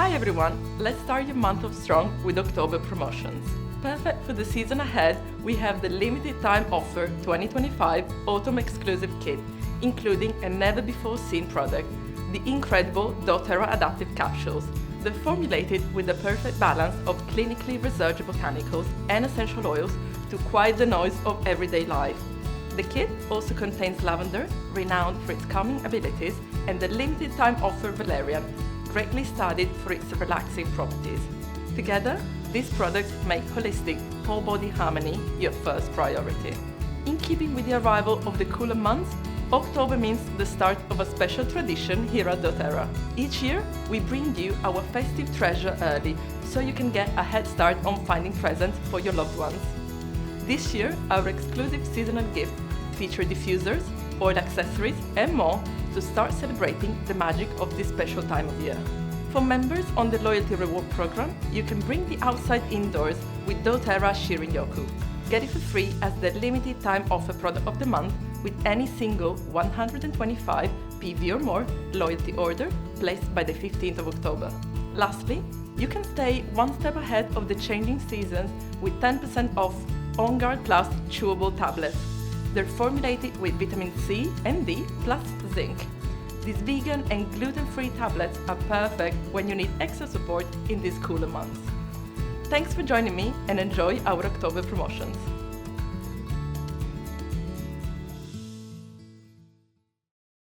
Hi everyone! Let's start your month of strong with October promotions. Perfect for the season ahead, we have the limited time offer 2025 Autumn Exclusive Kit, including a never-before-seen product, the incredible doTERRA Adaptive Capsules. They're formulated with the perfect balance of clinically researched botanicals and essential oils to quiet the noise of everyday life. The kit also contains lavender, renowned for its calming abilities, and the limited time offer valerian, greatly studied for its relaxing properties. Together, these products make holistic, whole-body harmony your first priority. In keeping with the arrival of the cooler months, October means the start of a special tradition here at doTERRA. Each year, we bring you our festive treasure early, so you can get a head start on finding presents for your loved ones. This year, our exclusive seasonal gift features diffusers, oil accessories, and more to start celebrating the magic of this special time of year. For members on the Loyalty Reward Program, you can bring the outside indoors with doTERRA Shirin-Yoku. Get it for free as the limited time offer product of the month with any single 125 PV or more loyalty order placed by the 15th of October. Lastly, you can stay one step ahead of the changing seasons with 10% off On Guard Plus chewable tablets. They're formulated with vitamin C and D plus zinc. These vegan and gluten-free tablets are perfect when you need extra support in these cooler months. Thanks for joining me and enjoy our October promotions.